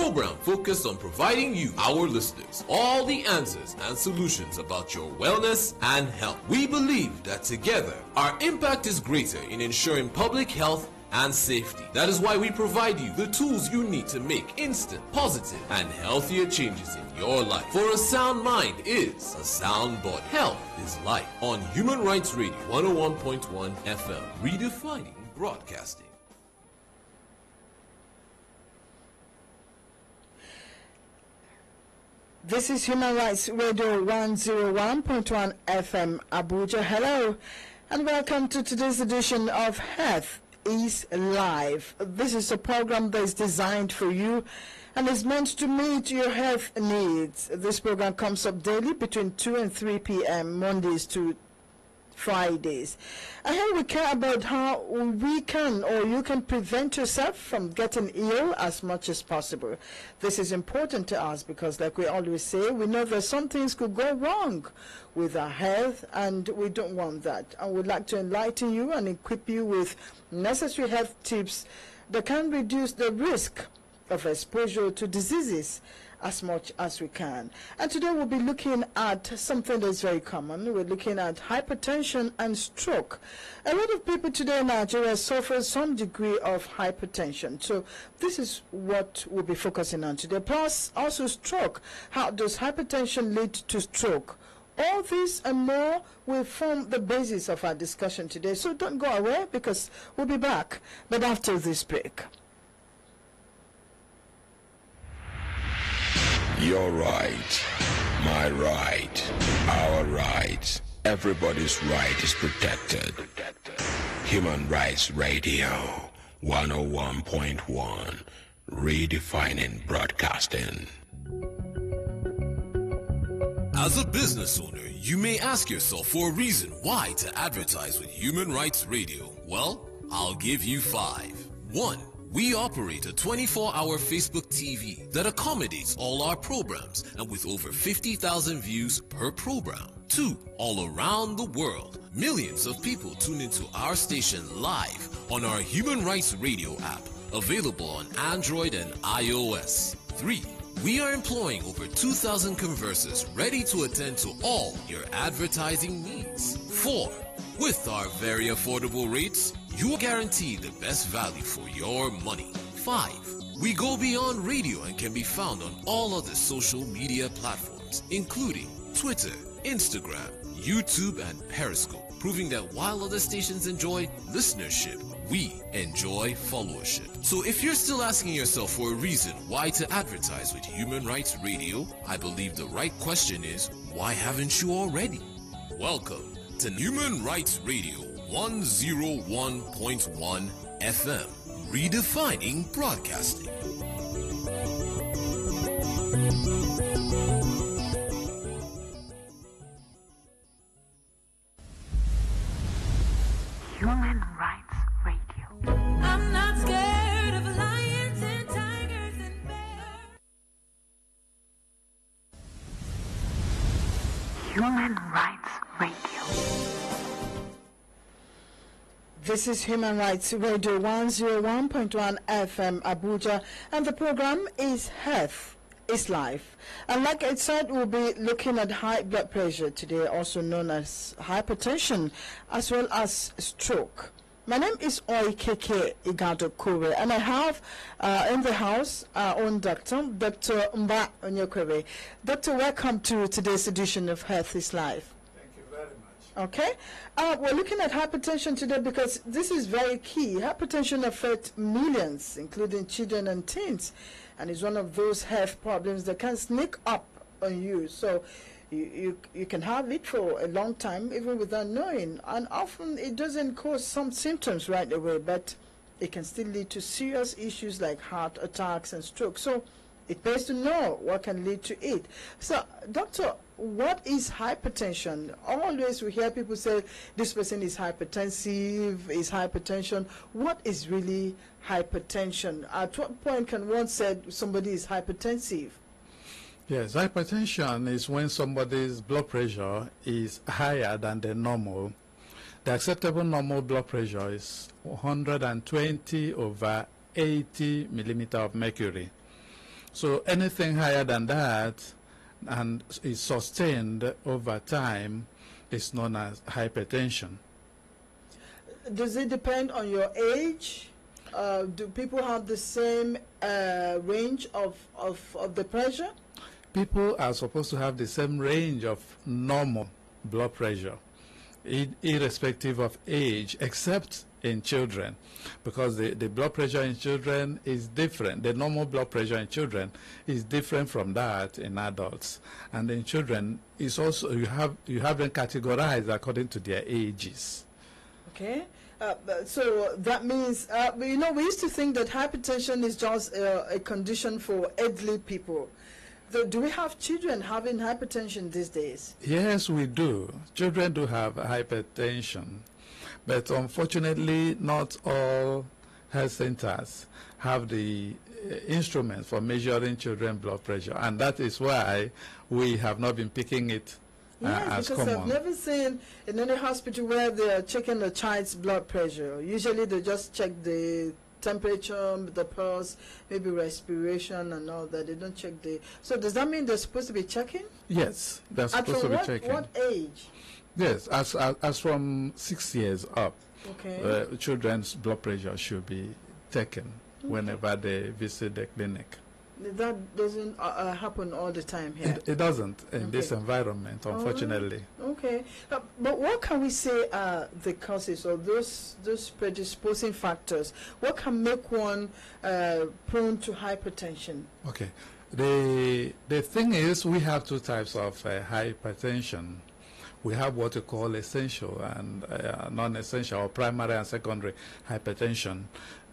Program focused on providing you, our listeners, all the answers and solutions about your wellness and health. We believe that together, our impact is greater in ensuring public health and safety. That is why we provide you the tools you need to make instant, positive, and healthier changes in your life. For a sound mind is a sound body. Health is life. On Human Rights Radio 101.1 FM, redefining broadcasting. This is Human Rights Radio 101.1 FM Abuja. Hello and welcome to today's edition of Health is Live. This is a program that is designed for you and is meant to meet your health needs. This program comes up daily between 2 and 3 p.m. Mondays to Fridays. And here we care about how we can or you can prevent yourself from getting ill as much as possible. This is important to us because, like we always say, we know that some things could go wrong with our health and we don't want that. And we'd like to enlighten you and equip you with necessary health tips that can reduce the risk of exposure to diseases as much as we can. And today we'll be looking at something that's very common. We're looking at hypertension and stroke. A lot of people today in Nigeria suffer some degree of hypertension. So this is what we'll be focusing on today. Plus also stroke. How does hypertension lead to stroke? All this and more will form the basis of our discussion today. So don't go away because we'll be back, but after this break. Your right, my right, our right. Everybody's right is protected. Human Rights Radio 101.1, redefining broadcasting. As a business owner, you may ask yourself for a reason why to advertise with Human Rights Radio. Well, I'll give you 5. 1. We operate a 24-hour Facebook TV that accommodates all our programs and with over 50,000 views per program. 2. All around the world, millions of people tune into our station live on our Human Rights Radio app, available on Android and iOS. 3. We are employing over 2,000 conversers ready to attend to all your advertising needs. 4. With our very affordable rates, you are guaranteed the best value for your money. 5. We go beyond radio and can be found on all other social media platforms, including Twitter, Instagram, YouTube, and Periscope, proving that while other stations enjoy listenership, we enjoy followership. So if you're still asking yourself for a reason why to advertise with Human Rights Radio, I believe the right question is, why haven't you already? Welcome to Human Rights Radio 101.1 FM, redefining broadcasting. Human Rights Radio. I'm not scared of lions and tigers and bears. Human Rights Radio. This is Human Rights Radio 101.1 FM Abuja, and the program is Health is Life. And like I said, we'll be looking at high blood pressure today, also known as hypertension, as well as stroke. My name is Oikeke Kure, and I have in the house our own doctor, Dr. Mba Onyekwe. Doctor, welcome to today's edition of Health is Life. Okay, we're looking at hypertension today because this is very key. Hypertension affects millions, including children and teens, and is one of those health problems that can sneak up on you. So you can have it for a long time, even without knowing. And often it doesn't cause some symptoms right away, but it can still lead to serious issues like heart attacks and stroke. So it pays to know what can lead to it. So, doctor, what is hypertension? Always we hear people say this person is hypertensive, is hypertension. What is really hypertension? At what point can one say somebody is hypertensive? Yes, hypertension is when somebody's blood pressure is higher than the normal. The acceptable normal blood pressure is 120/80 millimeter of mercury. So anything higher than that and is sustained over time is known as hypertension. Does it depend on your age? Do people have the same range of the pressure? People are supposed to have the same range of normal blood pressure, irrespective of age, except in children, because the blood pressure in children is different. The normal blood pressure in children is different from that in adults, and in children is also you have them categorized according to their ages. Okay. So that means, we used to think that hypertension is just a condition for elderly people. Do we have children having hypertension these days? Yes, we do. Children do have hypertension, but unfortunately not all health centers have the instruments for measuring children's blood pressure, and that is why we have not been picking it Yes, because common. I've never seen in any hospital where they are checking the child's blood pressure. Usually they just check the temperature, the pulse, maybe respiration and all that. They don't check the... So does that mean they're supposed to be checking? Yes, they're And supposed to from be checking. what age? Yes, as from 6 years up, Okay. children's blood pressure should be taken whenever they visit the clinic. That doesn't happen all the time here. It doesn't in this Okay. environment, unfortunately. Okay. But what can we say are the causes or those predisposing factors? What can make one prone to hypertension? Okay. The thing is, we have two types of hypertension. We have what we call essential and non-essential, or primary and secondary hypertension.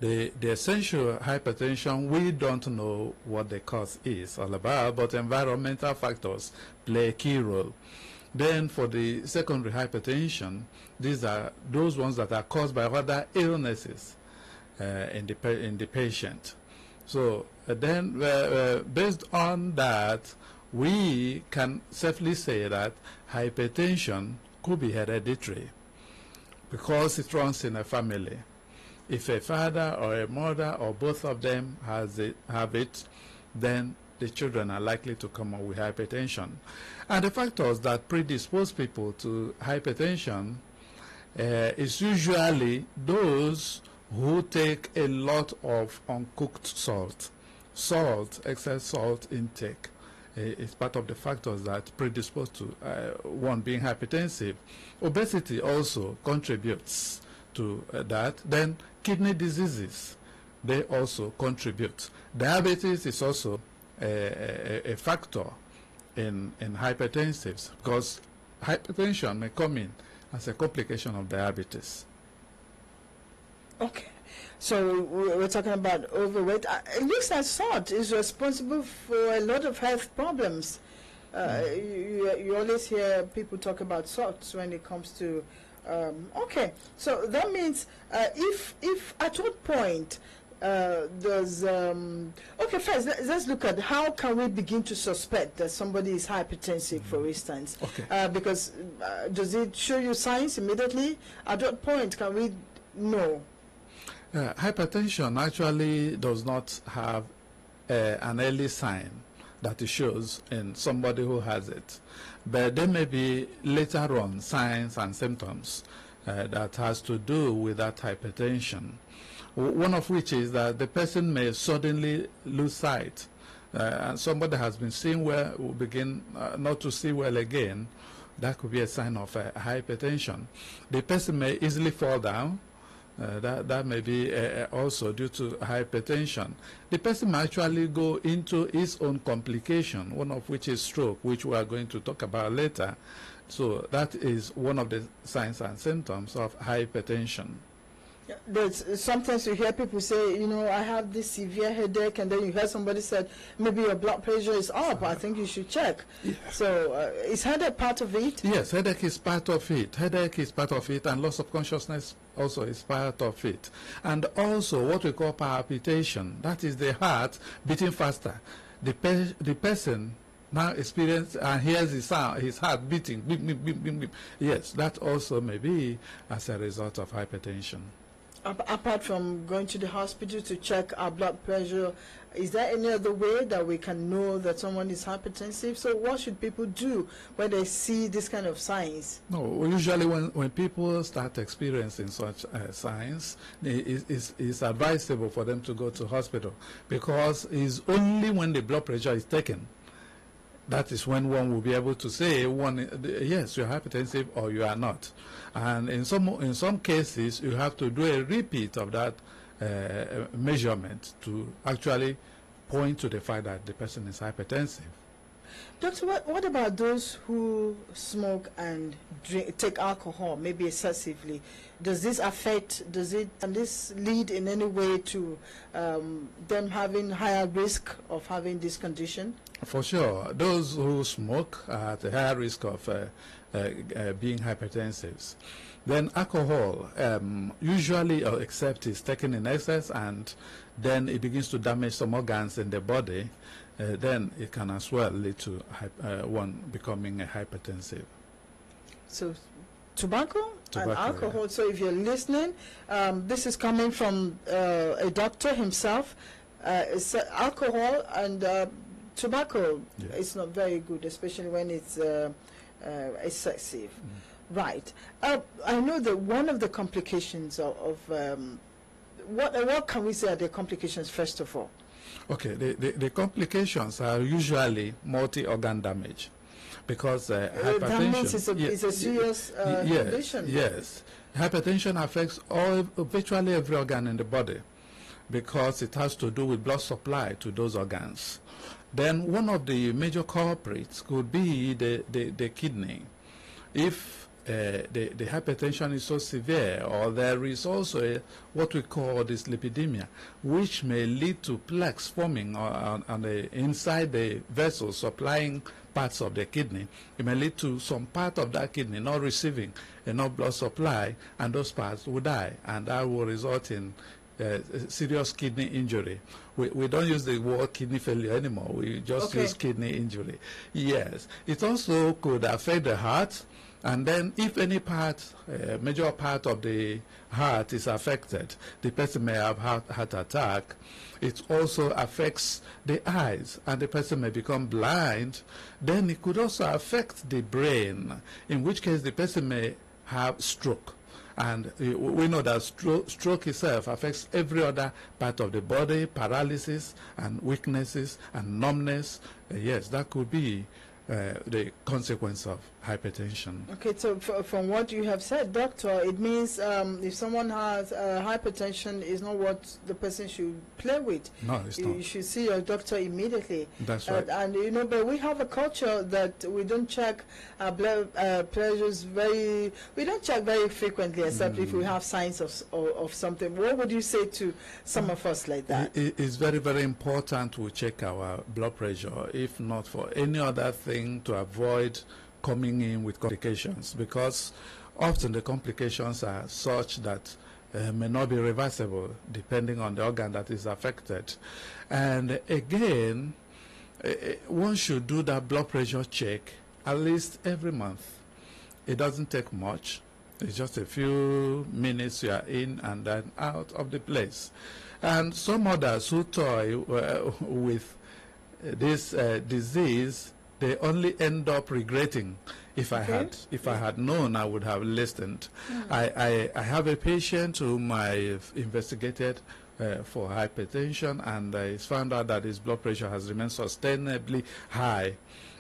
The essential hypertension, we don't know what the cause is all about, but environmental factors play a key role. Then for the secondary hypertension, these are those ones that are caused by other illnesses in the patient. So then based on that, we can safely say that hypertension could be hereditary because it runs in a family. If a father or a mother or both of them have it, then the children are likely to come up with hypertension. And the factors that predispose people to hypertension is usually those who take a lot of uncooked salt. Excess salt intake is part of the factors that predispose to one being hypertensive. Obesity also contributes to that. Then kidney diseases, they also contribute. Diabetes is also a factor in hypertensives, because hypertension may come in as a complication of diabetes. Okay. So we're talking about overweight. It looks like salt is responsible for a lot of health problems. You always hear people talk about salt when it comes to... okay, so that means if at what point does... okay, first, let's look at how can we begin to suspect that somebody is hypertensive, for instance. Okay. Because does it show you signs immediately? At what point can we know? Hypertension actually does not have an early sign that it shows in somebody who has it, but there may be later on signs and symptoms that has to do with that hypertension. One of which is that the person may suddenly lose sight, and somebody has been seeing well will begin not to see well again. That could be a sign of hypertension. The person may easily fall down. That may be also due to hypertension. The person may actually go into his own complication, one of which is stroke, which we are going to talk about later. So that is one of the signs and symptoms of hypertension. Sometimes you hear people say, I have this severe headache, and then you hear somebody said, maybe your blood pressure is up, I think you should check. Yeah. So is headache part of it? Yes, headache is part of it. Headache is part of it, and loss of consciousness also is part of it. And also what we call palpitation, that is the heart beating faster. The person now experience and hears his heart beating, beep, beep, beep, beep, beep. Yes, that also may be as a result of hypertension. Apart from going to the hospital to check our blood pressure, is there any other way that we can know that someone is hypertensive? So what should people do when they see this kind of signs? No, usually when people start experiencing such signs, it's advisable for them to go to hospital, because it's only when the blood pressure is taken that is when one will be able to say, yes, you're hypertensive or you are not. And in some cases, you have to do a repeat of that measurement to actually point to the fact that the person is hypertensive. Doctor, what about those who smoke and take alcohol, maybe excessively? Does this can this lead in any way to them having higher risk of having this condition? For sure. Those who smoke are at a higher risk of being hypertensive. Then alcohol, usually except is taken in excess and then it begins to damage some organs in the body, then it can as well lead to one becoming a hypertensive. So tobacco and alcohol. Yeah. So if you're listening, this is coming from a doctor himself. It's alcohol and tobacco. Yeah. It's not very good, especially when it's excessive. Right. I know that one of the complications of what can we say are the complications first of all? Okay, the complications are usually multi-organ damage, because hypertension. That means it's a serious condition. Yes, hypertension affects virtually every organ in the body, because it has to do with blood supply to those organs. Then one of the major culprits could be the kidney. If the hypertension is so severe, or there is also what we call dyslipidemia, which may lead to plaques forming inside the vessels supplying parts of the kidney. It may lead to some part of that kidney not receiving enough blood supply, and those parts will die, and that will result in serious kidney injury. We don't use the word kidney failure anymore. We just use kidney injury. Yes. It also could affect the heart. And then if any major part of the heart is affected, the person may have heart attack. It also affects the eyes, and the person may become blind. Then it could also affect the brain, in which case the person may have stroke. And we know that stroke itself affects every other part of the body, paralysis and weaknesses and numbness. Yes, that could be the consequence of hypertension. Okay, so from what you have said, doctor, it means if someone has hypertension, is not what the person should play with. No, it's not. You should see your doctor immediately. That's right. And you know, but we have a culture that we don't check our blood pressures we don't check very frequently, except if we have signs of something. What would you say to some of us like that? It's very, very important to check our blood pressure, if not for any other thing, to avoid coming in with complications, because often the complications are such that may not be reversible depending on the organ that is affected. And again, one should do that blood pressure check at least every month. It doesn't take much. It's just a few minutes you are in and then out of the place. And some others who toy with this disease, they only end up regretting. If I had known, I would have listened. I have a patient whom I investigated for hypertension, and it's found out that his blood pressure has remained sustainably high.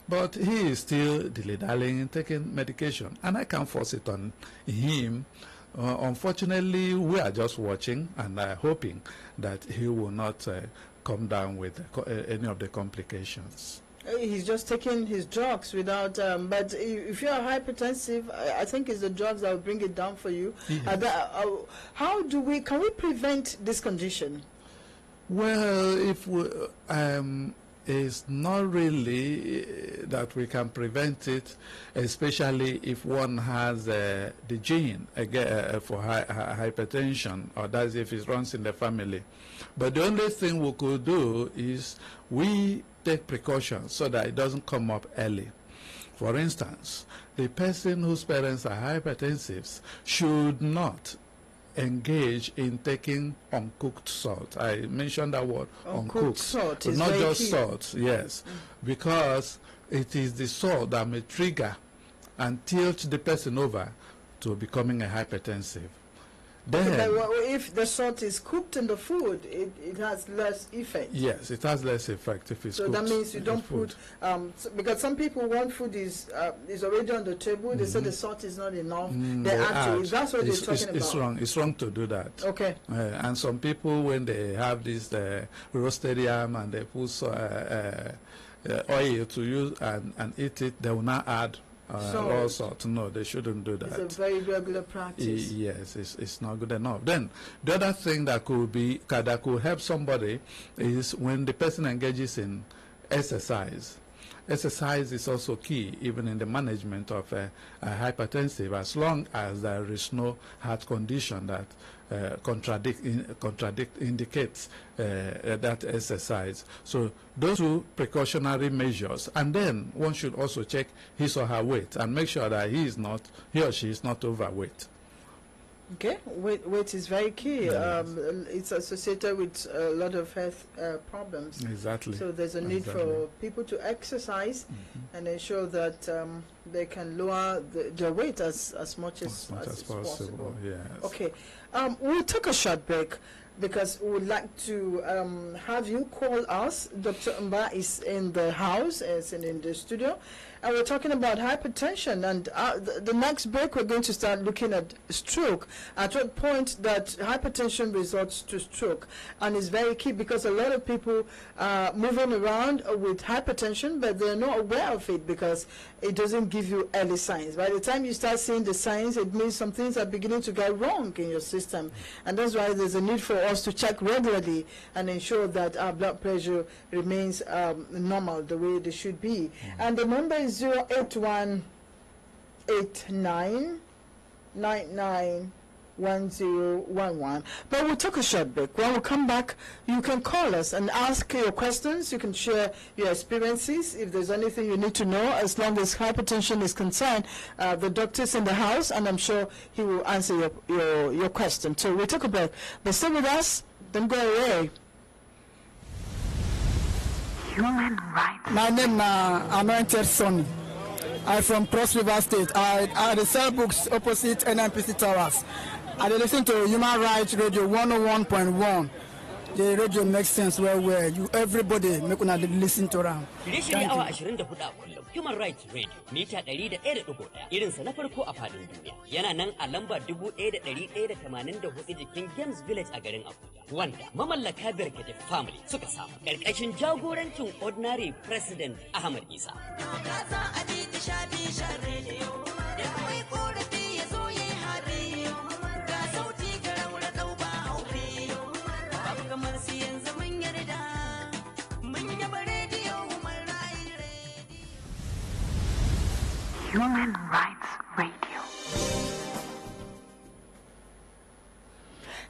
But he is still dilly-dallying in taking medication, and I can't force it on him. Unfortunately, we are just watching and hoping that he will not come down with any of the complications. He's just taking his drugs without, but if you're hypertensive, I think it's the drugs that will bring it down for you. Yes. How can we prevent this condition? Well, if we, it's not really that we can prevent it, especially if one has the gene for hypertension, or that's if it runs in the family. But the only thing we could do is we take precautions so that it doesn't come up early. For instance, the person whose parents are hypertensive should not engage in taking uncooked salt. I mentioned that word, uncooked salt, but is not very just key. salt, yes, because it is the salt that may trigger and tilt the person over to becoming a hypertensive. Then, Okay, but if the salt is cooked in the food, it has less effect. yes, it has less effect if it's So cooked that means you in the don't food. put because some people want food is already on the table. They say the salt is not enough. They add to it. That's what they're talking about. It's wrong. It's wrong to do that. Okay. And some people, when they have this roasted yam and they put oil to use and eat it, they will not add raw salt. No, they shouldn't do that. It's a very regular practice. Yes, it's not good enough. Then the other thing that could help somebody is when the person engages in exercise. Exercise is also key, even in the management of a hypertensive, as long as there is no heart condition that indicates that exercise. So those two precautionary measures, and then one should also check his or her weight and make sure that he or she is not overweight. Okay, weight is very key. Yes. It's associated with a lot of health problems. Exactly. So there's a need for people to exercise and ensure that they can lower their weight as much as possible. Yes. Okay, we'll take a short break because we would like to have you call us. Dr. Mba is in the house, is in the studio, and we're talking about hypertension. And the next break, we're going to start looking at stroke. At what point that hypertension results to stroke, and it's very key because a lot of people are moving around with hypertension, but they're not aware of it because it doesn't give you early signs. By the time you start seeing the signs, it means some things are beginning to get wrong in your system, and that's why there's a need for us to check regularly and ensure that our blood pressure remains normal the way they should be. And the number is 08189991011. But we'll take a short break. When we come back, you can call us and ask your questions. You can share your experiences if there's anything you need to know. As long as hypertension is concerned, the doctor's in the house, and I'm sure he will answer your question. So we'll take a break. But stay with us. Don't go away. Human rights. My name is Anointed Sonny. I'm from Cross River State. I sell books opposite NNPC Towers. I listen to Human Rights Radio 101.1. The radio makes sense well. You everybody make una listen to them. Shirye-shirye awa 24 a kullum. Human Rights Radio mita 101.1 irinsa na farko a fadin duniya. Yana nan a lamba 1184 jikin Games Village a garin Abuja. Wanda mamallaka Berkete Family suka samu karkashin jagorancin Ordinary President Ahmad Isa. Human Rights Radio.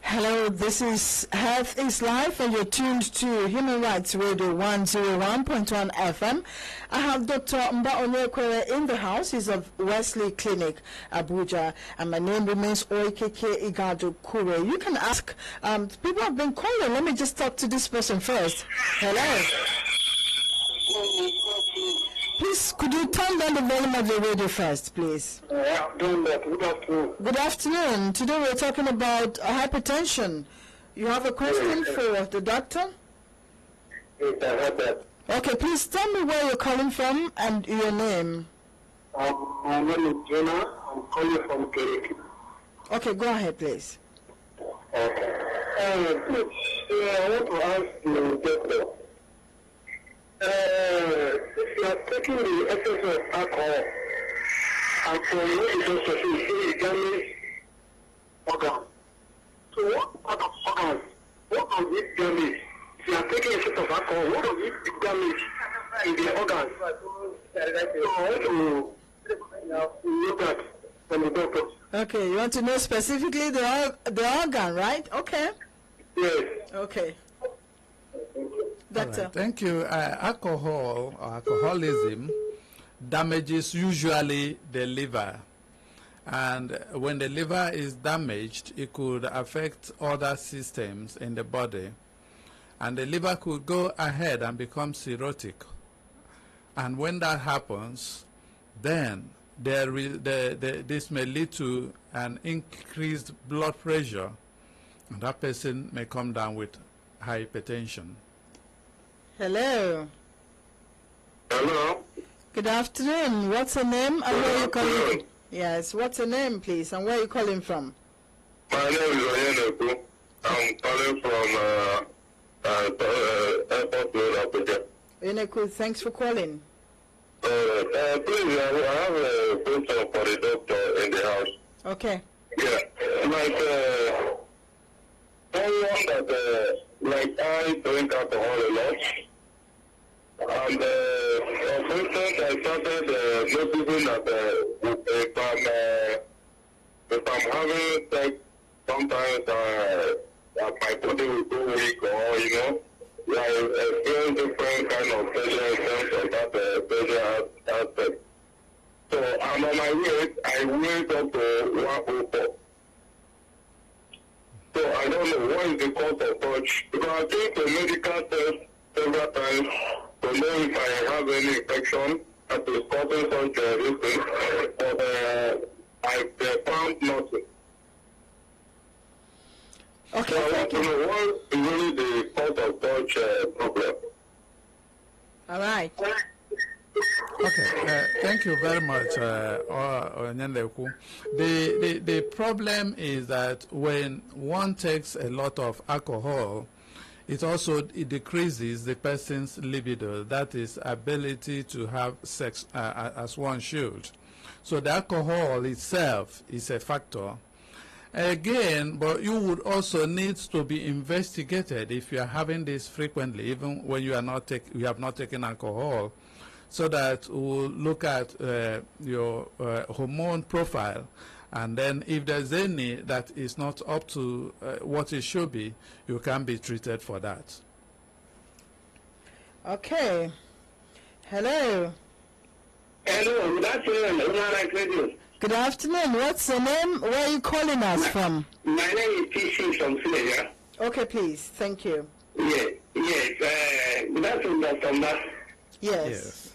Hello, this is Health is Life, and you're tuned to Human Rights Radio 101.1 FM. I have Dr. Oikeke in the house. He's of Wesley Clinic, Abuja, and my name remains Oikeke Kure. You can ask, people have been calling. Let me just talk to this person first. Hello. Please, could you turn down the volume of the radio first, plees? Yeah, doing that. Good afternoon. Good afternoon. Today we're talking about hypertension. You have a question for the doctor? Yes, I heard that. Okay, please tell me where you're calling from and your name. My name is Jonah. I'm calling from Kure. Okay, go ahead, please. Okay. Please, I want to ask the doctor. If you are taking the excess of alcohol, and from what the doctor says, it damage organ. So what part of organs, what does it damage? If you are taking excess of alcohol, what does it damage in the organs? So I want to know that from the doctor. Okay, you want to know specifically the organ, right? Okay. Yes. Okay. Doctor. Right, thank you. Alcohol or alcoholism damages usually the liver And when the liver is damaged, it could affect other systems in the body. And the liver could go ahead and become cirrhotic. And when that happens, then this may lead to an increased blood pressure, and that person may come down with hypertension. Hello. Hello. Good afternoon. What's your name and where are you calling? Yes, what's your name, please, and where are you calling from? My name is Oikeke. I'm calling from Airport Road, Abuja. Oikeke, thanks for calling. Please, I have a question for the doctor in the house. Okay. Yeah, like someone that like I drink alcohol a lot, and for instance, I started noticing that if I'm having sex, sometimes my body will go weak, or I experience different kind of pleasure in terms of that pleasure aspect. So I'm on my weight. I weighed up to 104. So I don't know what is the cause of such. Because I've been to medical test several times to know if I have any infection that is causing such risk, but I found nothing. Okay, So I want thank to you. know what is really the cause of such problem. All right. Okay, thank you very much, Onyendeku. The problem is that when one takes a lot of alcohol, it decreases the person's libido, that is, ability to have sex as one should. So the alcohol itself is a factor. Again, but you would also need to be investigated if you are having this frequently, even when you have not taken alcohol, so that we'll look at your hormone profile, and then if there's any that is not up to what it should be, you can be treated for that. Okay. Hello. Hello, good afternoon. Onlive Radio. Good afternoon. What's your name? Where are you calling us from? My name is TC from Syria. Okay, please. Thank you. Yes. Good afternoon, Dr. Matt. Yes.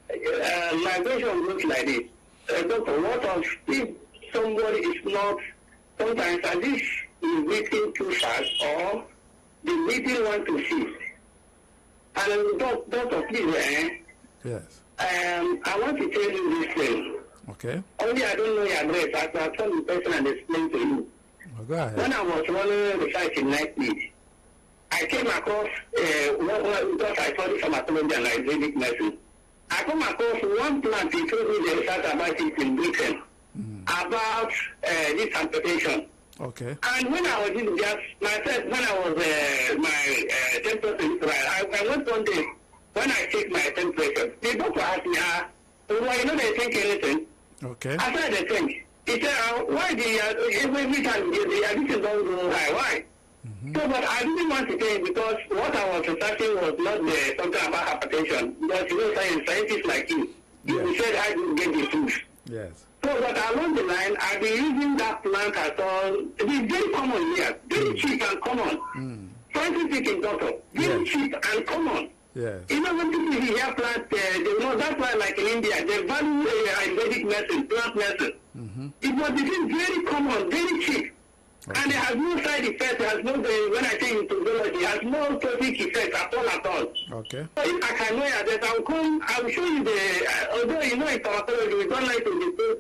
My question looks like this. Doctor, what if somebody is not, sometimes at least is breathing too fast or the breathing want to cease? And doctor, please, Yes. I want to tell you this thing. Okay. Only I don't know your address. I will tell the person and explain to you. Well, go ahead. When I was running the site in Nightly, I came across, because I studied pharmacology and Islamic medicine, I come across one plant he told me the research about it in Britain, about this amputation. Okay. And when I was in myself, when I was my temperature in Israel, I went one day, when I checked my temperature, the doctor asked me, they think anything? Okay. I said the thing. He said, why every time the addiction don't go high? Why? So, but I didn't want to tell him because what I was researching was not something about hypertension. Because scientists like you said I didn't get the truth. Yes. So, but along the line, I've been using that plant at all. It is very common here. Very cheap and common. Frankly speaking, doctor, very cheap and common. Yes. Even when people hear plant, that's why, like in India, they value Ayurvedic medicine, plant medicine. It was very common, very cheap. Okay. And it has no side effects, it has no, when I say methodology, it has no toxic effects at all. Okay. So if I can know that, I will show you although in pharmacology, we don't like to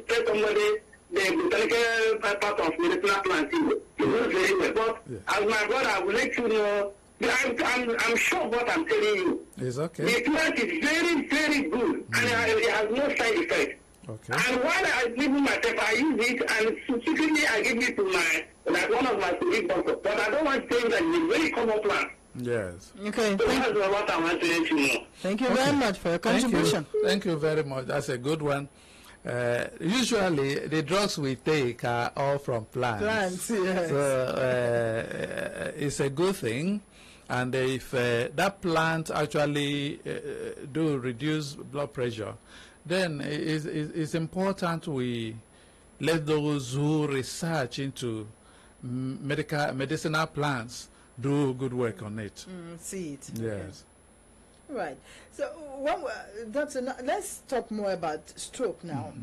tell somebody the botanical part of medicinal plants. You know very well. But as my brother, I will let you know, I'm sure what I'm telling you. It's okay. The plant is very, very good, and it has no side effects. Okay. And while I live with myself, I use it, and secretly I give it to one of my colleague doctors. But I don't want to say that it's a very common plant. Yes. Okay. So that's what I want to let you know. Thank you very much for your contribution. Thank you very much. That's a good one. Usually, the drugs we take are all from plants. Plants, yes. So it's a good thing. And if that plant actually do reduce blood pressure, then it's important we let those who research into medicinal plants do good work on it. See it. Yes. Okay. Right. So, let's talk more about stroke now.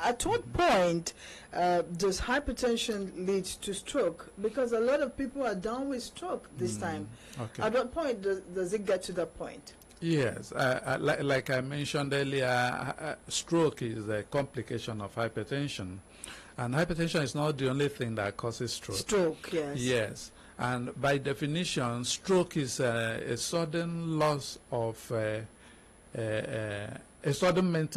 At what point does hypertension lead to stroke? Because a lot of people are down with stroke this time. Okay. At what point does it get to that point? Yes, like I mentioned earlier, stroke is a complication of hypertension. And hypertension is not the only thing that causes stroke. Stroke, yes. Yes. And by definition, stroke is a sudden loss of a sudden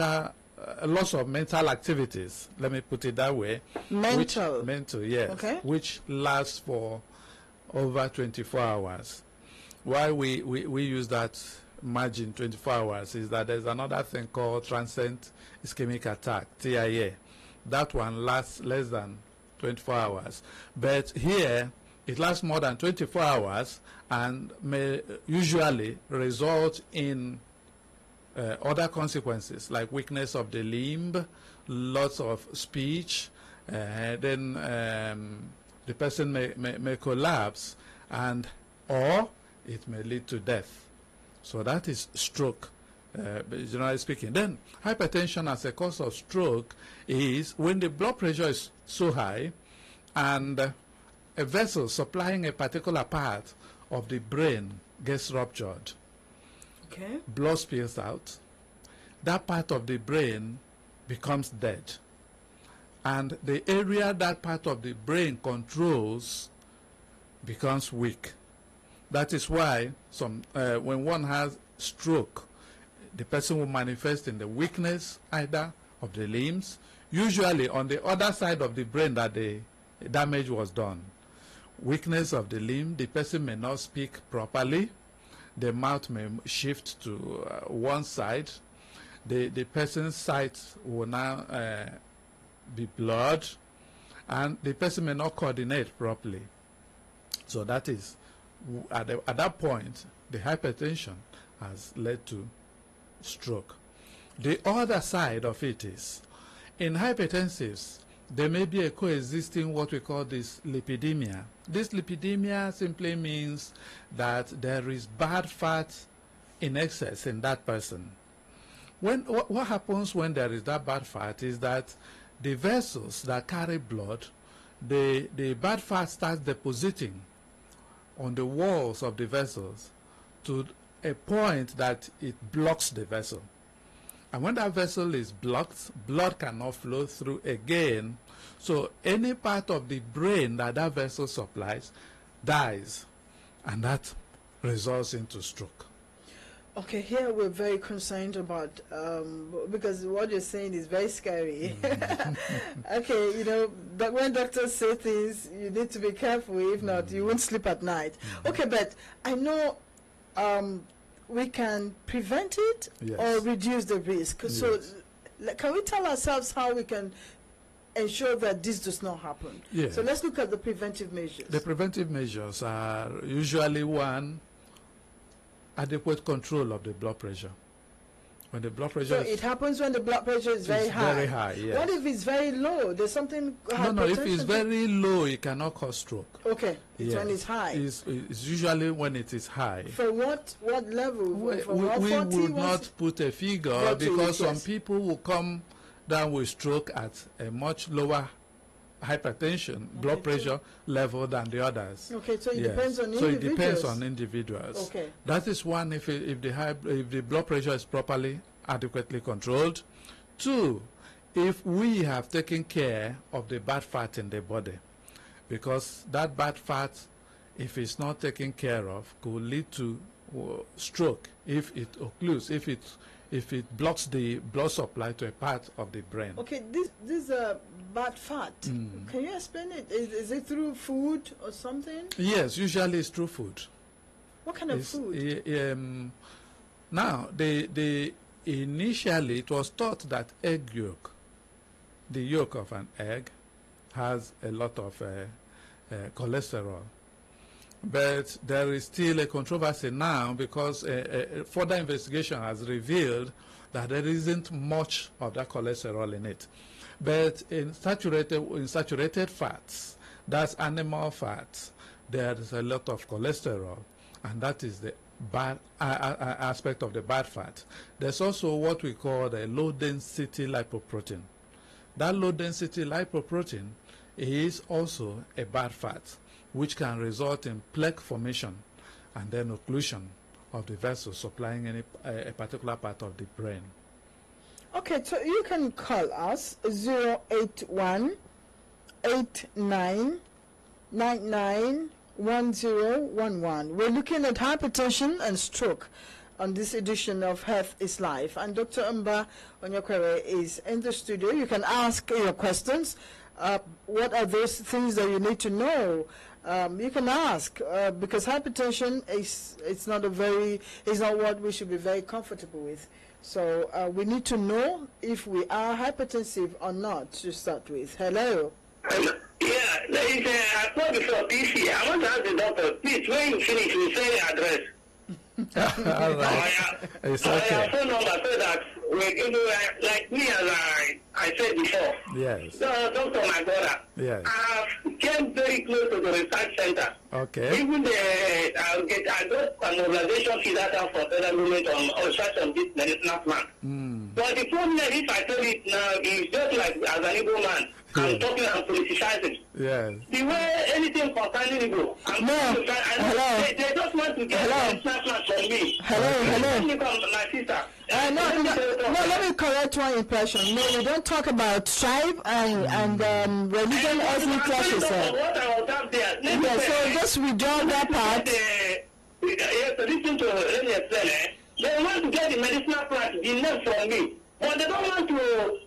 loss of mental activities. Let me put it that way. Mental, yes. Okay. Which lasts for over 24 hours. Why we use that margin 24 hours is that there's another thing called transient ischemic attack, TIA. That one lasts less than 24 hours. But here, it lasts more than 24 hours and may usually result in other consequences like weakness of the limb, loss of speech, then the person may collapse, and or it may lead to death. So that is stroke, generally speaking. Then hypertension as a cause of stroke is when the blood pressure is so high and a vessel supplying a particular part of the brain gets ruptured. Okay. Blood spills out. That part of the brain becomes dead. And the area that part of the brain controls becomes weak. That is why when one has stroke, the person will manifest in the weakness either of the limbs, usually on the other side of the brain that the damage was done. Weakness of the limb, the person may not speak properly, the mouth may shift to one side, the person's sight will now be blurred, and the person may not coordinate properly. So that is, at that point, the hypertension has led to stroke. The other side of it is, in hypertensives, there may be a coexisting what we call this lipidemia. This lipidemia simply means that there is bad fat in excess in that person. What happens when there is that bad fat is that the vessels that carry blood, the bad fat starts depositing on the walls of the vessels to a point that it blocks the vessel. And when that vessel is blocked, blood cannot flow through again. So any part of the brain that vessel supplies dies, and that results into stroke. Okay, here we're very concerned about, because what you're saying is very scary. Okay, you know, but when doctors say things, you need to be careful. If not, you won't sleep at night. Okay, but I know we can prevent it or reduce the risk. Yes. So can we tell ourselves how we can ensure that this does not happen? Yes. So let's look at the preventive measures. The preventive measures are usually one, adequate control of the blood pressure. When the blood pressure it happens when the blood pressure is very high. Very high, yes. What if it's very low? There's something. No. If it's very low, it cannot cause stroke. Okay, it's when it's high. It's usually when it is high. For what level? We would not put a figure because some people will come down with stroke at a much lower hypertension, blood pressure level than the others. Okay, so it depends on individuals. So it depends on individuals. Okay. That is one, if the blood pressure is properly, adequately controlled. Two, if we have taken care of the bad fat in the body, because that bad fat, if it's not taken care of, could lead to stroke if it occludes, if it blocks the blood supply to a part of the brain. Okay, this bad fat. Can you explain it? Is it through food or something? Yes, usually it's through food. What kind of food? Now, initially it was thought that egg yolk, the yolk of an egg, has a lot of cholesterol. But there is still a controversy now because further investigation has revealed that there isn't much of that cholesterol in it. But in saturated fats, that's animal fats, there is a lot of cholesterol, and that is the bad aspect of the bad fat. There's also what we call the low-density lipoprotein. That low-density lipoprotein is also a bad fat, which can result in plaque formation and then occlusion of the vessels supplying a particular part of the brain. Okay, so you can call us 081 89 99 1011. We're looking at hypertension and stroke on this edition of Health is Life. And Dr. Mba Oikeke is in the studio. You can ask your questions. What are those things that you need to know? You can ask because hypertension is not what we should be very comfortable with. So we need to know if we are hypertensive or not to start with. Hello. Yeah, I thought before PC. I want to ask the doctor, please, when you finish, you say the address. All right. It's okay. I have phone number so that we're going to, like me, as I said before. Yes. Doctor, my brother. Yes. I came very close to the research center. Okay. Even I got a mobilization fee that for federal government on research on this medicinal plan. But the problem is, if I tell it now, it's just like as an Igbo man. I'm talking and politicizing. Yes. The way anything concerning Igbo, Hello. They just want to get a snapshot from me. Hello. My sister. No, let me correct one impression. No, we don't talk about tribe and religion ethnic clashes. What I was up there. So just withdraw that part. Listen to let me explain. They want to get the medicinal plant, the name from me. But they don't want to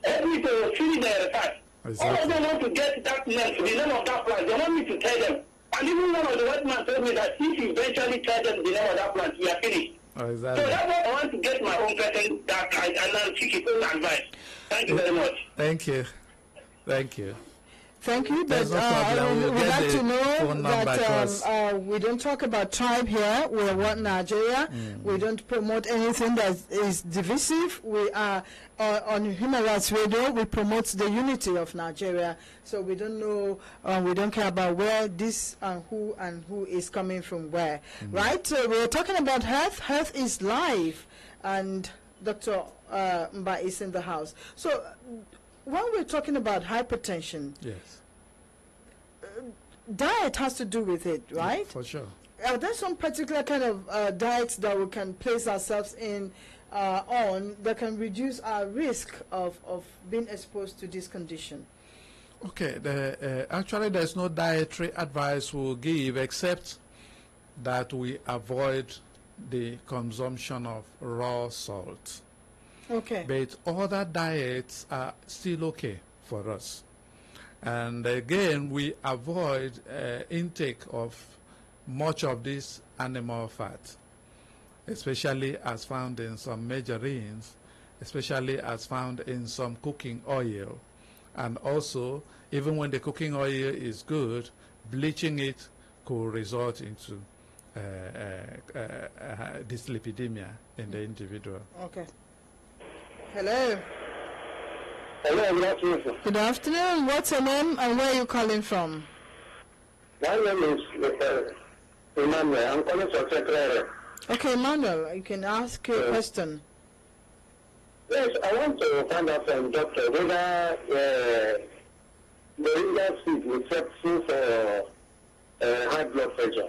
help me to finish the research. Exactly. All of them want to get that name, the name of that plant. They want me to tell them. And even one of the white men told me that if you eventually tell them the name of that plant, we are finished. Oh, exactly. So that's why I want to get my own person that and then seek his own advice. Thank you very much. Thank you. Thank you. Thank you, but There's no problem. We'll we'd get like the to know phone number that we don't talk about tribe here. We're one Nigeria. We don't promote anything that is divisive. We are on Human Rights Radio. We promote the unity of Nigeria. So we don't know, we don't care about where this and who is coming from where. Right? So we're talking about health. Health is life. And Dr. Mba is in the house. So when we're talking about hypertension, Yes. Diet has to do with it, right? For sure. Are there some particular kind of diets that we can place ourselves in on that can reduce our risk of being exposed to this condition? Okay. Actually, there's no dietary advice we'll give except that we avoid the consumption of raw salt. Okay. But other diets are still okay for us. And again, we avoid intake of much of this animal fat, especially as found in some margarines, especially as found in some cooking oil. And also, even when the cooking oil is good, bleaching it could result into dyslipidemia in the individual. Okay. Hello. Hello, good afternoon, sir. Good afternoon. What's your name and where are you calling from? My name is Emmanuel. I'm calling from Secretary. Okay, Manuel, you can ask your question. Yes, I want to find out from Doctor whether the industry is accepting for high blood pressure.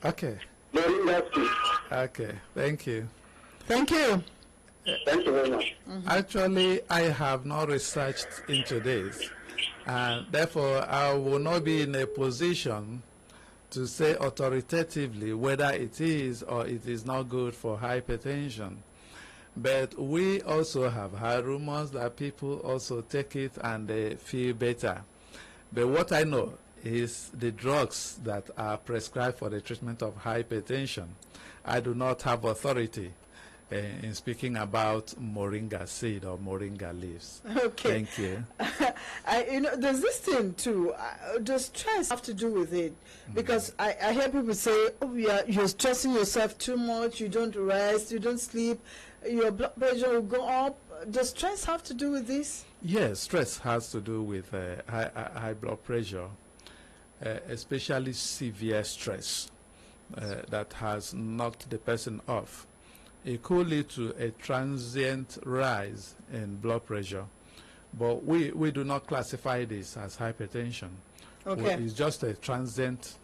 Okay. The industry. Okay. Thank you. Thank you. Thank you very much. Actually, I have not researched into this, and therefore I will not be in a position to say authoritatively whether it is or it is not good for hypertension. But we also have heard rumors that people also take it and they feel better. But what I know is the drugs that are prescribed for the treatment of hypertension. I do not have authority in speaking about moringa seed or moringa leaves. Okay. Thank you. There's this thing too. Does stress have to do with it? Because I hear people say, "Oh, you're stressing yourself too much. You don't rest. You don't sleep. Your blood pressure will go up." does stress have to do with this? Yes, stress has to do with high blood pressure, especially severe stress that has knocked the person off. It could lead to a transient rise in blood pressure, but we do not classify this as hypertension. Okay. It's just a transient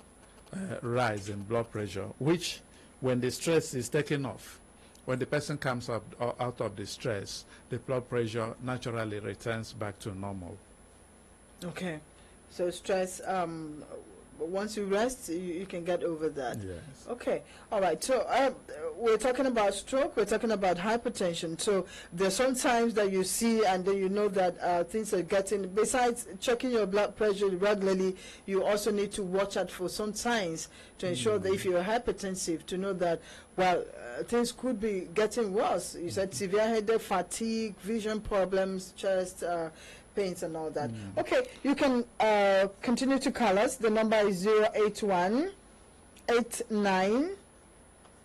rise in blood pressure, which when the stress is taken off, when the person comes up out of the stress, the blood pressure naturally returns back to normal. Okay. So stress, once you rest, you can get over that. Yes. Okay. All right. So we're talking about stroke. We're talking about hypertension. So there's some signs that you see, and then you know that things are getting. Besides checking your blood pressure regularly, you also need to watch out for some signs to ensure that if you're hypertensive, to know that things could be getting worse. You said severe headache, fatigue, vision problems, chest. Pains and all that. Okay, you can continue to call us. The number is 081 89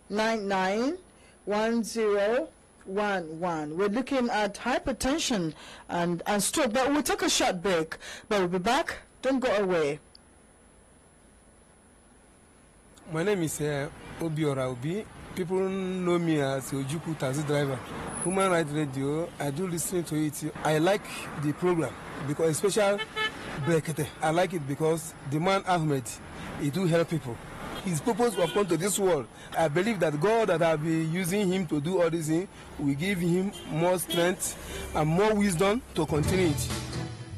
99 1011. We're looking at hypertension and stroke, but we'll take a short break. But we'll be back. Don't go away. My name is Obiora Obi. People know me as Ojuku taxi driver. Human Rights Radio, I do listen to it. I like the program because especially Brekete. I like it because the man Ahmed, he do help people. His purpose of coming to this world, I believe that God that have been using him to do all these things will give him more strength and more wisdom to continue it.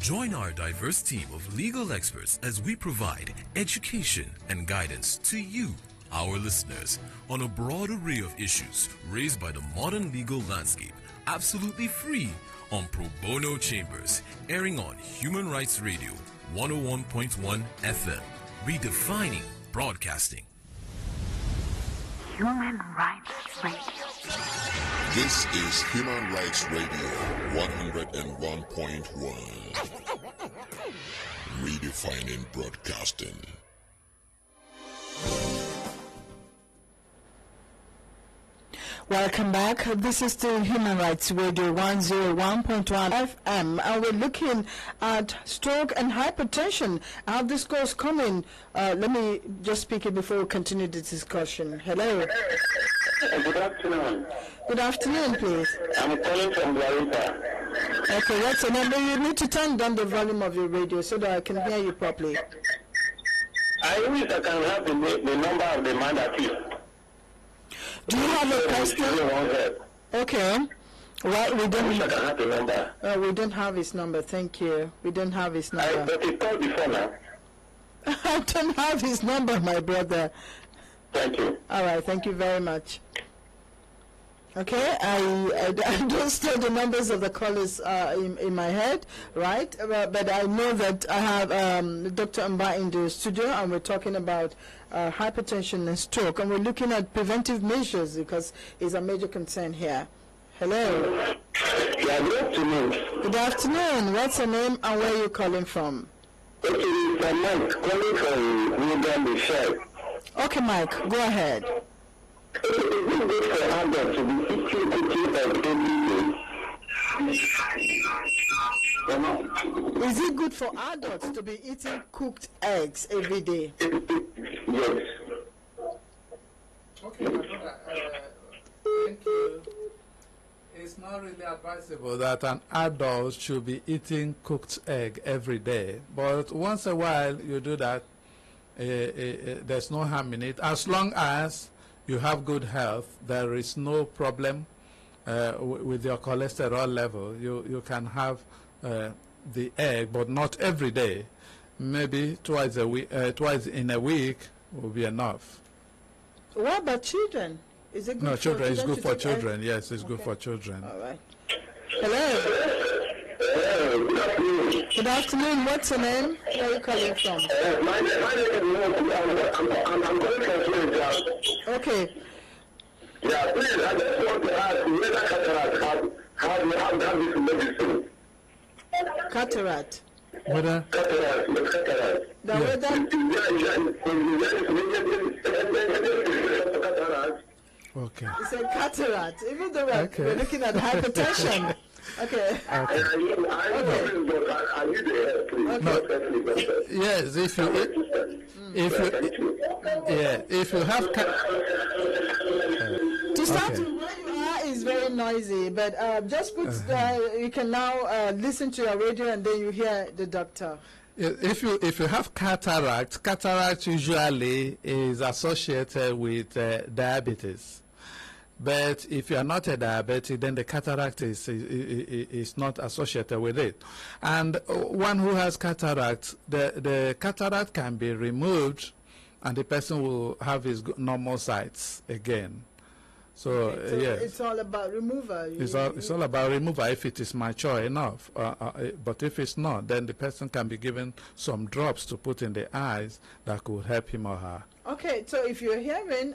Join our diverse team of legal experts as we provide education and guidance to you, our listeners, on a broad array of issues raised by the modern legal landscape, absolutely free on Pro Bono Chambers, airing on Human Rights Radio 101.1 FM, redefining broadcasting. Human Rights Radio. This is Human Rights Radio 101.1. Redefining broadcasting. Welcome back. This is still Human Rights Radio 101.1 FM, and we're looking at stroke and hypertension. I have this course coming. Let me just speak it before we continue the discussion. Hello. Good afternoon. Good afternoon, please. I'm calling from Clarita. Okay, what's your number? You need to turn down the volume of your radio so that I can hear you properly. I wish I can have the number of the man that is. Do you have a question? Okay. Well, we don't. I have the number. We don't have his number. Thank you. We don't have his number. But he called before now. I don't have his number, my brother. Thank you. All right. Thank you very much. Okay, I don't store the numbers of the callers in my head, right? But I know that I have Dr. Mba in the studio, and we're talking about hypertension and stroke, and we're looking at preventive measures because it's a major concern here. Hello. Yeah, good afternoon. Good afternoon. What's your name and where are you calling from? Okay, it's Mike calling from William Michelle. Okay, Mike, go ahead. Is it good for adults to be eating cookies and baby? Is it good for adults to be eating cooked eggs every day? Yes. Okay, thank you. It's not really advisable that an adult should be eating cooked egg every day, but once in a while you do that, there's no harm in it. As long as you have good health, there is no problem with your cholesterol level. You can have the egg, but not every day. Maybe twice in a week will be enough. What about children? Is it good No, for children. It's good for to take children. egg? Yes, it's good for children. All right. Hello. Good afternoon. What's your name? Where are you calling from? My name is I'm calling from Florida. Okay. Yeah, please, I just want to ask whether cataract, how do you have this medicine? Cataract. Whether Cataract. The Yeah. Cataract. okay. It's a cataract. Even though we're Okay. looking at hypertension. Okay. I need the help, please. Okay. Yes, if you have to start with, where you are is very noisy, but just put you can now listen to your radio and then you hear the doctor. If you have cataract usually is associated with diabetes. But if you are not a diabetic, then the cataract is not associated with it. And one who has cataract, the cataract can be removed, and the person will have his normal sight again. So, yes. It's all about removal. It's all about removal if it is mature enough. But if it's not, then the person can be given some drops to put in the eyes that could help him or her. Okay, so if you're hearing,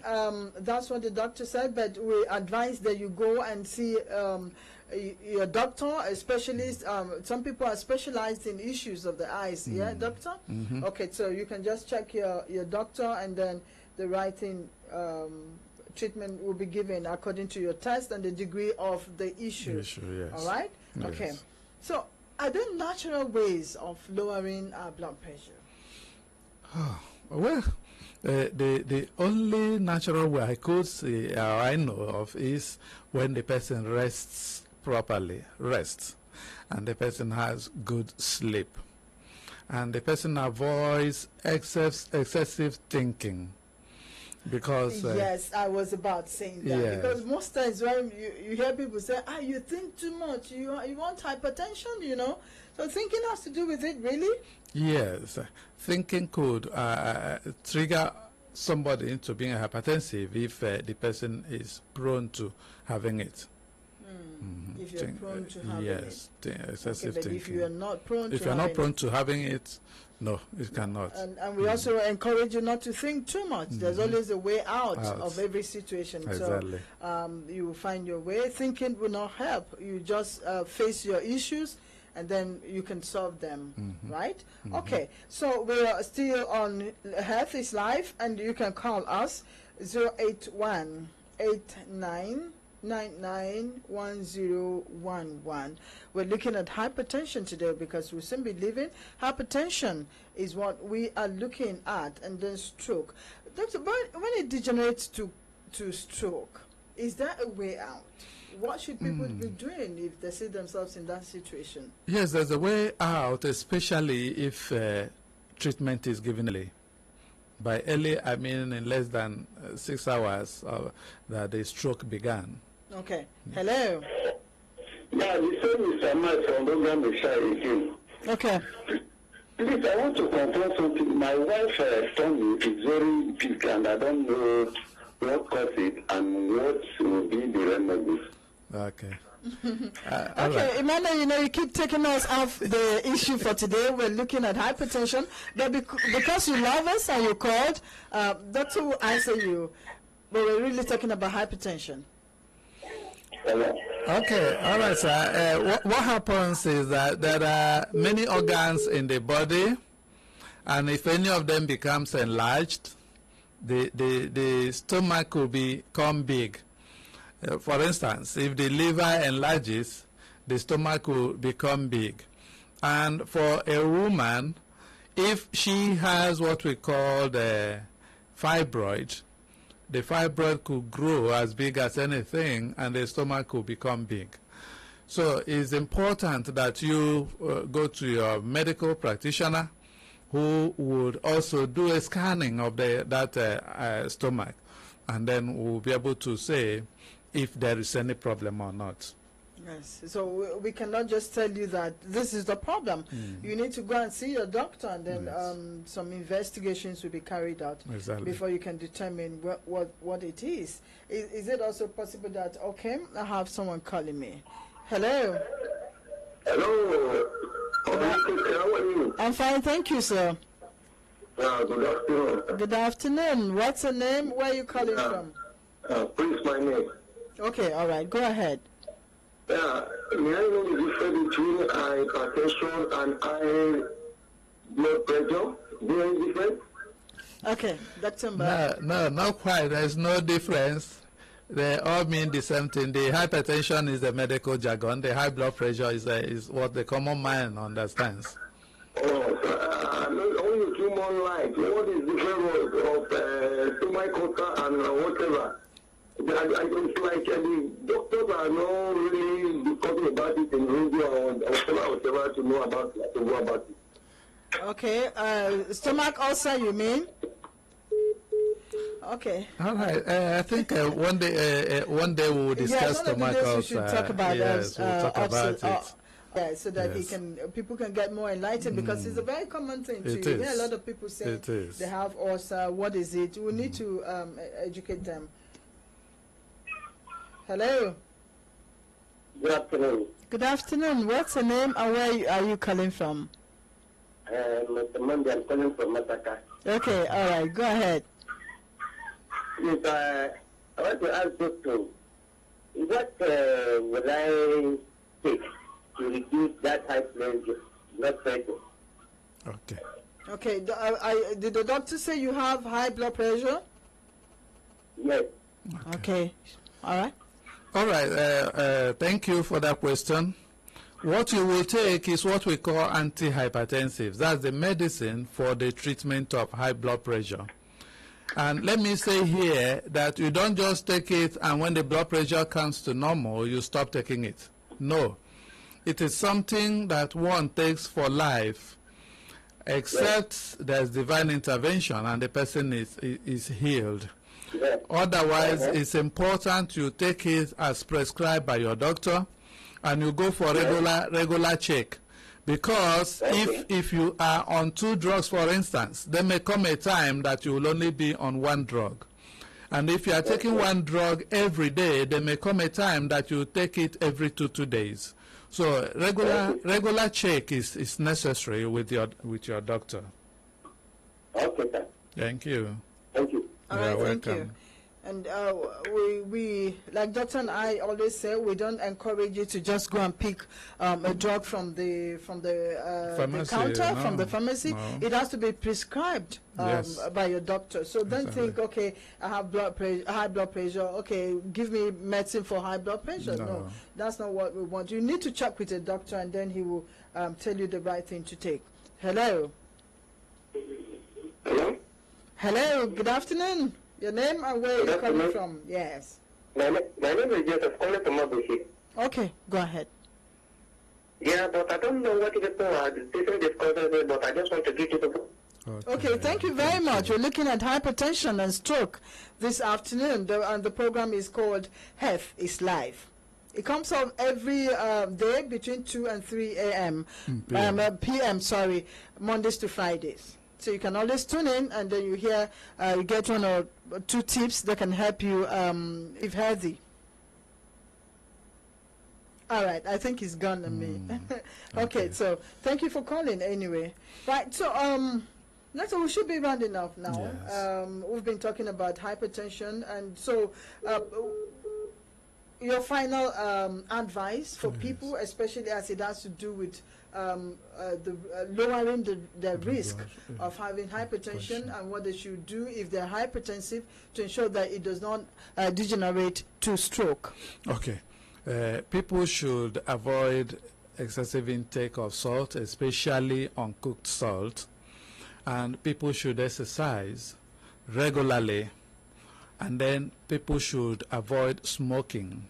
that's what the doctor said, but we advise that you go and see your doctor, a specialist. Some people are specialized in issues of the eyes, yeah, doctor? Mm-hmm. Okay, so you can just check your doctor, and then the right thing, treatment will be given according to your test and the degree of the issue. Yes. All right? Yes. Okay. So, are there natural ways of lowering our blood pressure? Well, the only natural way I could see, or I know of, is when the person rests properly, and the person has good sleep, and the person avoids excessive thinking. Because yes, I was about saying that. yes. Because most times when you hear people say, you think too much, you want hypertension, you know. So thinking has to do with it, really? Yes, thinking could trigger somebody into being hypertensive if the person is prone to having it. If you're prone to having yes, excessive but thinking. if you are not prone if to you're not having prone to having it, no, it cannot. And we also encourage you not to think too much. There's always a way out of every situation. Exactly. So you will find your way. Thinking will not help. You just face your issues, and then you can solve them, right? Okay, so we are still on Health is Life, and you can call us 081-8999-1011. We're looking at hypertension today because we'll soon be leaving. Hypertension is what we are looking at, and then stroke. Doctor, when it degenerates to stroke, is there a way out? What should people be doing if they see themselves in that situation? Yes, there's a way out, especially if treatment is given early. By early, I mean in less than 6 hours that the stroke began. Okay. Hello. Yeah, the same is Mike from Program again. Okay. Please, I want to confirm something. My wife's tummy is very big, and I don't know what caused it and what will be the remedy. Okay. Okay, right. Emmanuel, you keep taking us off the issue for today. We're looking at hypertension, but because you love us and you called, Doctor will answer you. But we're really talking about hypertension. Okay, all right, sir. What happens is that there are many organs in the body, and if any of them becomes enlarged, the stomach will become big. For instance, if the liver enlarges, the stomach will become big. And for a woman, if she has what we call the fibroid could grow as big as anything, and the stomach could become big. So it's important that you go to your medical practitioner, who would also do a scanning of that stomach, and then we'll be able to say if there is any problem or not. Yes, so we cannot just tell you that this is the problem. You need to go and see your doctor, and then some investigations will be carried out before you can determine what it is. Is it also possible that, okay, I have someone calling me. Hello? Hello. How are you? I'm fine, thank you, sir. Good afternoon. Good afternoon. What's your name? Where are you calling from? Prince, my name. Okay, all right, go ahead. Yeah, may I know the difference between hypertension and high blood pressure? Is there any difference? Okay, Dr. No, not quite. There's no difference They all mean the same thing. The hypertension is the medical jargon. The high blood pressure is what the common man understands. Only human life. What is the difference of stomach ulcer and whatever? It's like the doctors are not really discussing about it in radio or whatever to know about it. Okay, stomach ulcer, you mean? Okay. All right. I think one day we will discuss stomach ulcer. We should talk about yes, we'll talk about it. Yeah, so that people can get more enlightened, because it's a very common thing to hear a lot of people say they have ulcer. What is it? We need to educate them. Hello. Good afternoon. Good afternoon. What's your name and where are you calling from? Mr. Monday, I'm calling from Masaka. Okay, all right, go ahead. Yes, I want to ask Doctor, what will I take to reduce that high blood pressure? Okay. Okay, did the doctor say you have high blood pressure? Yes. Okay, all right. All right, thank you for that question. What you will take is what we call antihypertensives. That's the medicine for the treatment of high blood pressure. And let me say here that you don't just take it and when the blood pressure comes to normal, you stop taking it. No. It is something that one takes for life, except there's divine intervention and the person is healed. Otherwise, it's important you take it as prescribed by your doctor and you go for regular check. Because if you are on 2 drugs, for instance, there may come a time that you will only be on 1 drug. And if you are taking 1 drug every day, there may come a time that you take it every 2 days. So regular check is necessary with your doctor. Okay, sir. Thank you. Thank you. All right, thank you. And we like Doctor and I always say, we don't encourage you to just go and pick a drug from the pharmacy, the counter, from the pharmacy. No. It has to be prescribed by your doctor. So don't think, okay, I have high blood pressure. Okay, give me medicine for high blood pressure. No, that's not what we want. You need to check with a doctor, and then he will tell you the right thing to take. Hello. Hello. Hello. Good afternoon. Your name and where you're coming from? Yes. My name is Joseph, calling from Mabushi. Okay, go ahead. Yeah, but I don't know what people are discussing, but I just want to give you the... Okay, thank you very much. We're looking at hypertension and stroke this afternoon, and the program is called Health is Live. It comes on every day between 2 and 3 a.m. PM, Mondays to Fridays. So you can always tune in, and then you hear, you get 1 or 2 tips that can help you if healthy. All right, I think he's gone on me. Okay, so thank you for calling anyway. Right, so we should be rounding off now. Yes. We've been talking about hypertension, and so your final advice for people, especially as it has to do with lowering the risk of having hypertension and what they should do if they're hypertensive to ensure that it does not degenerate to stroke. Okay. People should avoid excessive intake of salt, especially uncooked salt, and people should exercise regularly, and then people should avoid smoking.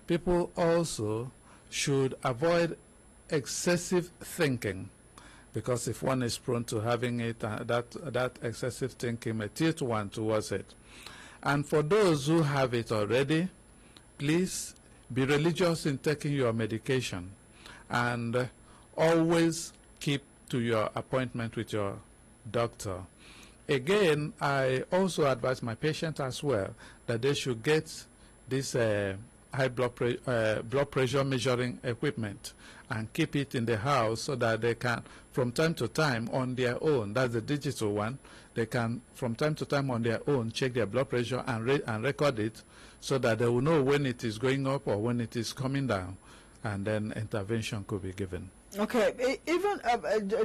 People also should avoid excessive thinking, because if one is prone to having it, that excessive thinking may tilt one towards it. And for those who have it already, please be religious in taking your medication, and always keep to your appointment with your doctor. Again, I also advise my patients as well that they should get this high blood pressure measuring equipment and keep it in the house so that they can, from time to time on their own, that's the digital one, they can from time to time on their own check their blood pressure and record it so that they will know when it is going up or when it is coming down, and then intervention could be given. Okay, even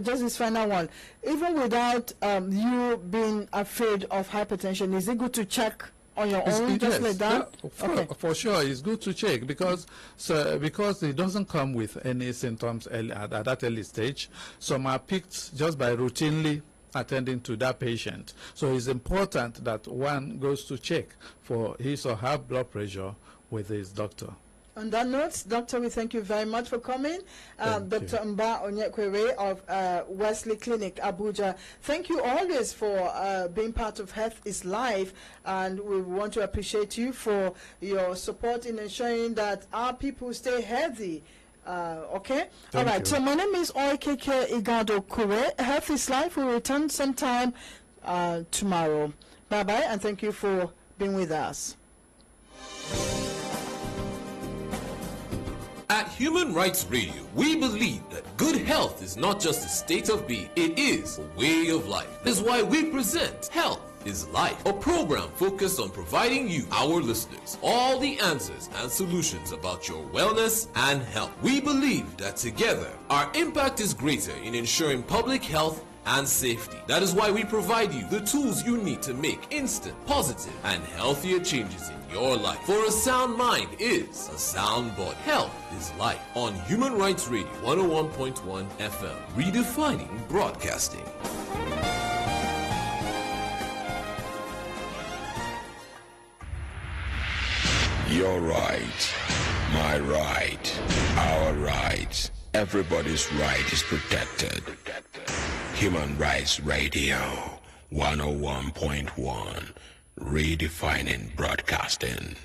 just this final one, even without you being afraid of hypertension, is it good to check on your own, just like that? For sure, it's good to check because it doesn't come with any symptoms at that early stage. Some are picked just by routinely attending to that patient. So it's important that one goes to check for his or her blood pressure with his doctor. On that note, Doctor, we thank you very much for coming. Dr. Mba Onyekwere of Wesley Clinic, Abuja. Thank you always for being part of Health is Life, and we want to appreciate you for your support in ensuring that our people stay healthy. Okay? All right. So my name is Oikeke Igado Kure. Health is Life will return sometime tomorrow. Bye-bye, and thank you for being with us. At Human Rights Radio, we believe that good health is not just a state of being, it is a way of life. This is why we present Health is Life, a program focused on providing you, our listeners, all the answers and solutions about your wellness and health. We believe that together, our impact is greater in ensuring public health and safety. That is why we provide you the tools you need to make instant, positive, and healthier changes in your life. For a sound mind is a sound body. Health is life. On Human Rights Radio 101.1 FM, redefining broadcasting. Your right, my right, our right. Everybody's right is protected. Human Rights Radio 101.1, redefining broadcasting.